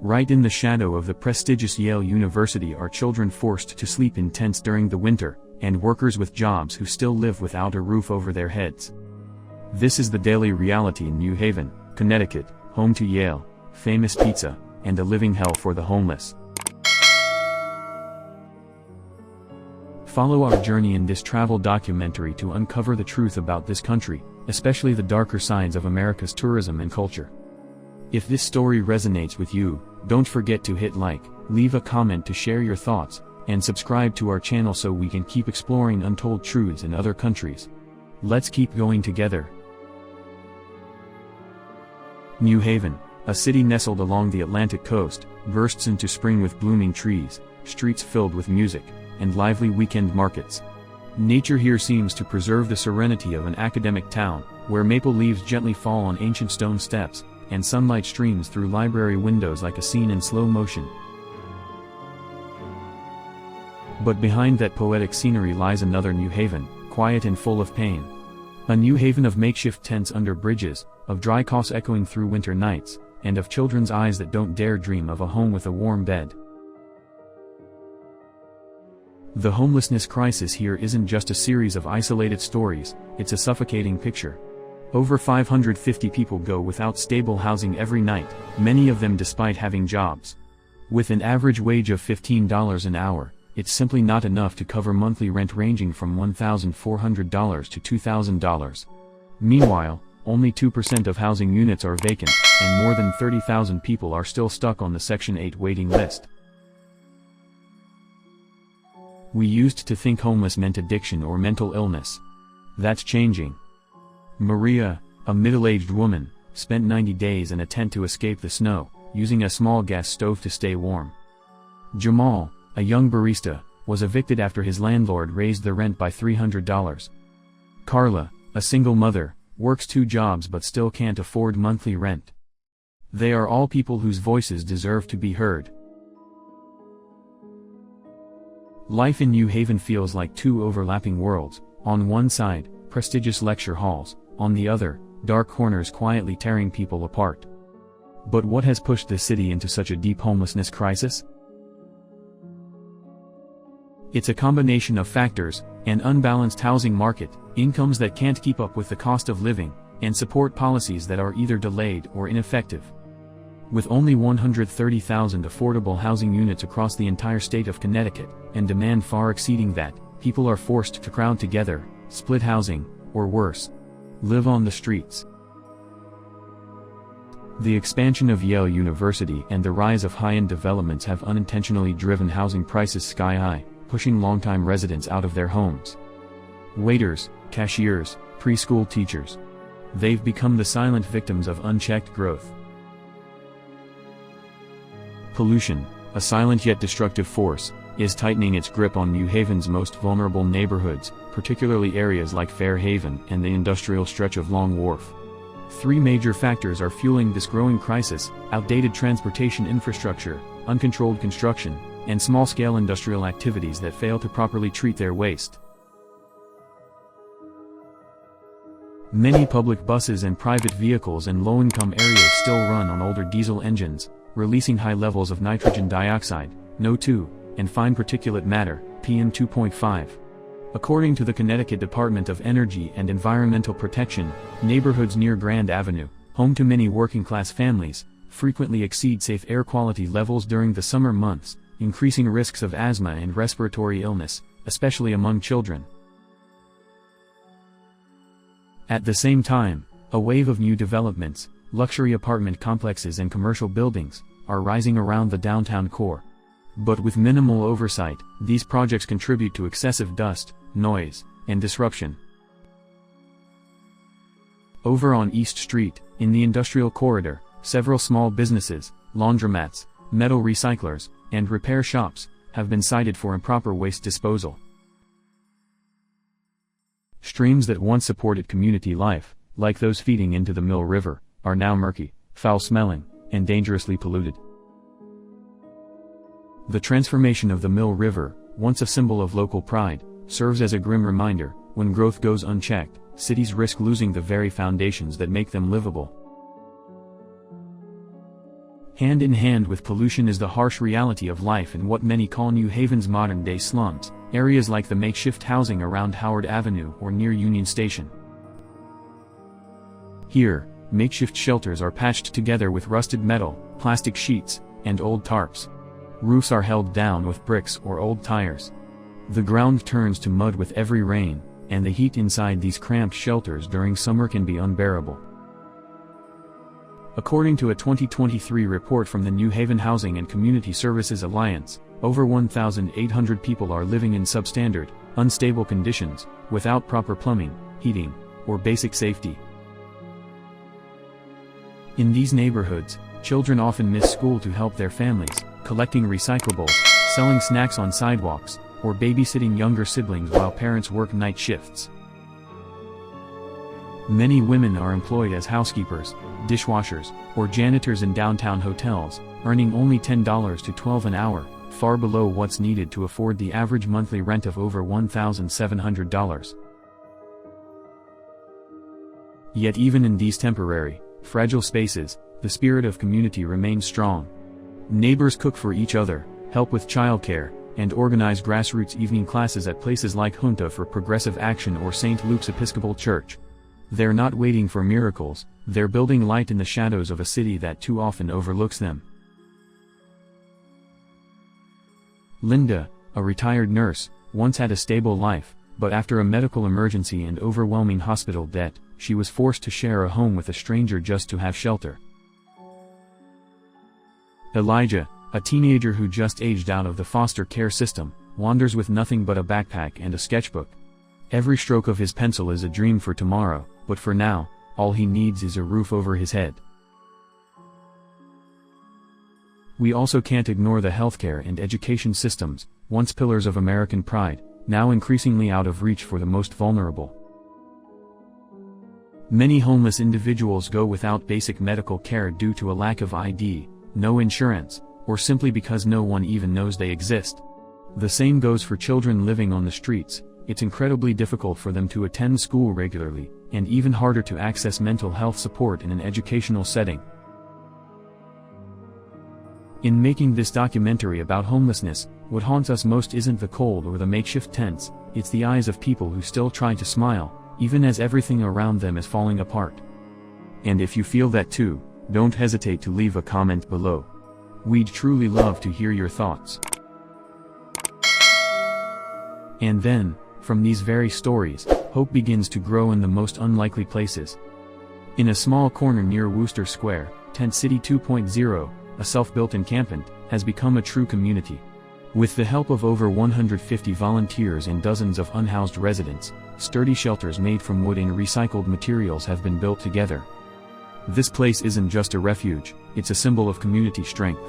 Right in the shadow of the prestigious Yale University are children forced to sleep in tents during the winter, and workers with jobs who still live without a roof over their heads. This is the daily reality in New Haven, Connecticut, home to Yale, famous pizza, and a living hell for the homeless. Follow our journey in this travel documentary to uncover the truth about this country, especially the darker sides of America's tourism and culture. If this story resonates with you, don't forget to hit like, leave a comment to share your thoughts, and subscribe to our channel so we can keep exploring untold truths in other countries. Let's keep going together. New Haven, a city nestled along the Atlantic coast, bursts into spring with blooming trees, streets filled with music, and lively weekend markets. Nature here seems to preserve the serenity of an academic town, where maple leaves gently fall on ancient stone steps, and sunlight streams through library windows like a scene in slow motion. But behind that poetic scenery lies another New Haven, quiet and full of pain. A New Haven of makeshift tents under bridges, of dry coughs echoing through winter nights, and of children's eyes that don't dare dream of a home with a warm bed. The homelessness crisis here isn't just a series of isolated stories, it's a suffocating picture. Over 550 people go without stable housing every night, many of them despite having jobs. With an average wage of $15 an hour, it's simply not enough to cover monthly rent ranging from $1,400 to $2,000. Meanwhile, only 2% of housing units are vacant, and more than 30,000 people are still stuck on the Section 8 waiting list. We used to think homeless meant addiction or mental illness. That's changing. Maria, a middle-aged woman, spent 90 days in a tent to escape the snow, using a small gas stove to stay warm. Jamal, a young barista, was evicted after his landlord raised the rent by $300. Carla, a single mother, works 2 jobs but still can't afford monthly rent. They are all people whose voices deserve to be heard. Life in New Haven feels like 2 overlapping worlds, on one side, prestigious lecture halls, on the other, dark corners quietly tearing people apart. But what has pushed the city into such a deep homelessness crisis? It's a combination of factors: an unbalanced housing market, incomes that can't keep up with the cost of living, and support policies that are either delayed or ineffective. With only 130,000 affordable housing units across the entire state of Connecticut, and demand far exceeding that, people are forced to crowd together, split housing, or worse, live on the streets. The expansion of Yale University and the rise of high-end developments have unintentionally driven housing prices sky high, pushing longtime residents out of their homes. Waiters, cashiers, preschool teachers. They've become the silent victims of unchecked growth. Pollution, a silent yet destructive force, is tightening its grip on New Haven's most vulnerable neighborhoods, particularly areas like Fair Haven and the industrial stretch of Long Wharf. 3 major factors are fueling this growing crisis: outdated transportation infrastructure, uncontrolled construction, and small-scale industrial activities that fail to properly treat their waste. Many public buses and private vehicles in low-income areas still run on older diesel engines, releasing high levels of nitrogen dioxide, NO2, and fine particulate matter, PM 2.5. According to the Connecticut Department of Energy and Environmental Protection, neighborhoods near Grand Avenue, home to many working-class families, frequently exceed safe air quality levels during the summer months, increasing risks of asthma and respiratory illness, especially among children. At the same time, a wave of new developments, luxury apartment complexes and commercial buildings, are rising around the downtown core. But with minimal oversight, these projects contribute to excessive dust, noise, and disruption. Over on East Street, in the industrial corridor, several small businesses, laundromats, metal recyclers, and repair shops, have been cited for improper waste disposal. Streams that once supported community life, like those feeding into the Mill River, are now murky, foul-smelling, and dangerously polluted. The transformation of the Mill River, once a symbol of local pride, serves as a grim reminder: when growth goes unchecked, cities risk losing the very foundations that make them livable. Hand in hand with pollution is the harsh reality of life in what many call New Haven's modern-day slums, areas like the makeshift housing around Howard Avenue or near Union Station. Here, makeshift shelters are patched together with rusted metal, plastic sheets, and old tarps. Roofs are held down with bricks or old tires. The ground turns to mud with every rain, and the heat inside these cramped shelters during summer can be unbearable. According to a 2023 report from the New Haven Housing and Community Services Alliance, over 1,800 people are living in substandard, unstable conditions, without proper plumbing, heating, or basic safety. In these neighborhoods, children often miss school to help their families, collecting recyclables, selling snacks on sidewalks, or babysitting younger siblings while parents work night shifts. Many women are employed as housekeepers, dishwashers, or janitors in downtown hotels, earning only $10 to $12 an hour, far below what's needed to afford the average monthly rent of over $1,700. Yet even in these temporary, fragile spaces, the spirit of community remains strong. Neighbors cook for each other, help with childcare, and organize grassroots evening classes at places like Junta for Progressive Action or St. Luke's Episcopal Church. They're not waiting for miracles, they're building light in the shadows of a city that too often overlooks them. Linda, a retired nurse, once had a stable life, but after a medical emergency and overwhelming hospital debt, she was forced to share a home with a stranger just to have shelter. Elijah, a teenager who just aged out of the foster care system, wanders with nothing but a backpack and a sketchbook. Every stroke of his pencil is a dream for tomorrow, but for now, all he needs is a roof over his head. We also can't ignore the healthcare and education systems, once pillars of American pride, now increasingly out of reach for the most vulnerable. Many homeless individuals go without basic medical care due to a lack of ID, no insurance, or simply because no one even knows they exist. The same goes for children living on the streets. It's incredibly difficult for them to attend school regularly, and even harder to access mental health support in an educational setting. In making this documentary about homelessness, what haunts us most isn't the cold or the makeshift tents, it's the eyes of people who still try to smile, even as everything around them is falling apart. And if you feel that too, don't hesitate to leave a comment below. We'd truly love to hear your thoughts. And then, from these very stories, hope begins to grow in the most unlikely places. In a small corner near Wooster Square, Tent City 2.0, a self-built encampment, has become a true community. With the help of over 150 volunteers and dozens of unhoused residents, sturdy shelters made from wood and recycled materials have been built together. This place isn't just a refuge, it's a symbol of community strength.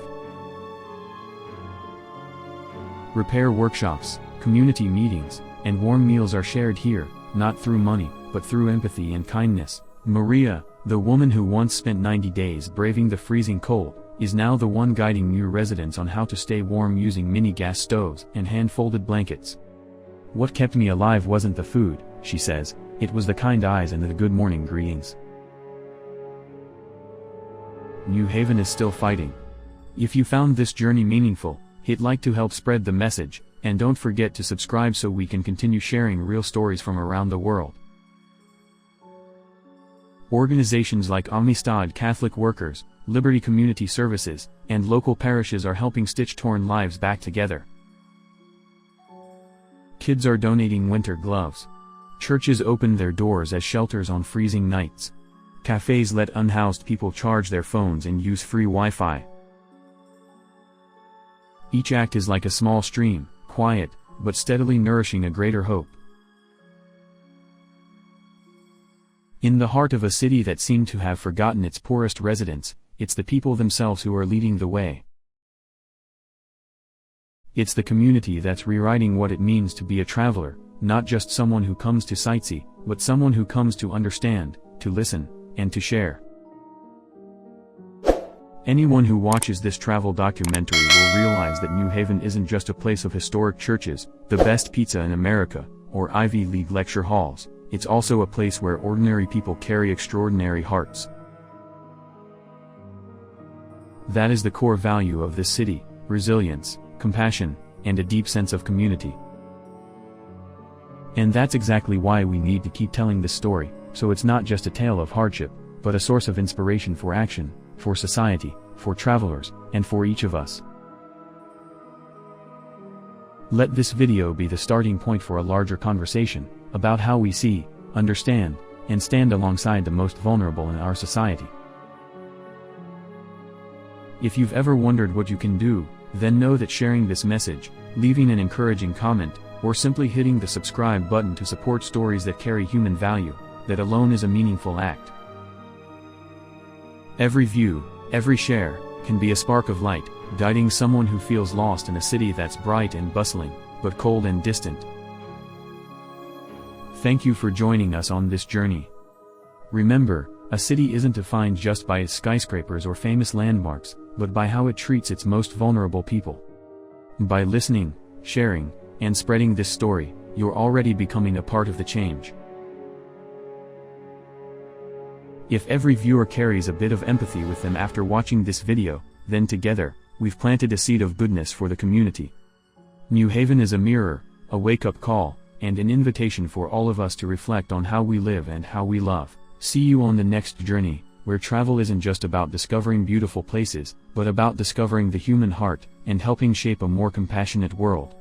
Repair workshops, community meetings, and warm meals are shared here, not through money, but through empathy and kindness. Maria, the woman who once spent 90 days braving the freezing cold, is now the one guiding new residents on how to stay warm using mini gas stoves and hand-folded blankets. "What kept me alive wasn't the food," she says, "it was the kind eyes and the good morning greetings." New Haven is still fighting. If you found this journey meaningful, hit like to help spread the message, and don't forget to subscribe so we can continue sharing real stories from around the world. Organizations like Amistad Catholic Workers, Liberty Community Services, and local parishes are helping stitch torn lives back together. Kids are donating winter gloves. Churches open their doors as shelters on freezing nights. Cafes let unhoused people charge their phones and use free Wi-Fi. Each act is like a small stream, quiet, but steadily nourishing a greater hope. In the heart of a city that seemed to have forgotten its poorest residents, it's the people themselves who are leading the way. It's the community that's rewriting what it means to be a traveler, not just someone who comes to sightsee, but someone who comes to understand, to listen, and to share. Anyone who watches this travel documentary will realize that New Haven isn't just a place of historic churches, the best pizza in America, or Ivy League lecture halls. It's also a place where ordinary people carry extraordinary hearts. That is the core value of this city: resilience, compassion, and a deep sense of community. And that's exactly why we need to keep telling this story, so it's not just a tale of hardship, but a source of inspiration for action, for society, for travelers, and for each of us. Let this video be the starting point for a larger conversation about how we see, understand, and stand alongside the most vulnerable in our society. If you've ever wondered what you can do, then know that sharing this message, leaving an encouraging comment, or simply hitting the subscribe button to support stories that carry human value, that alone is a meaningful act. Every view, every share, can be a spark of light, guiding someone who feels lost in a city that's bright and bustling, but cold and distant. Thank you for joining us on this journey. Remember, a city isn't defined just by its skyscrapers or famous landmarks, but by how it treats its most vulnerable people. By listening, sharing, and spreading this story, you're already becoming a part of the change. If every viewer carries a bit of empathy with them after watching this video, then together, we've planted a seed of goodness for the community. New Haven is a mirror, a wake-up call, and an invitation for all of us to reflect on how we live and how we love. See you on the next journey, where travel isn't just about discovering beautiful places, but about discovering the human heart, and helping shape a more compassionate world.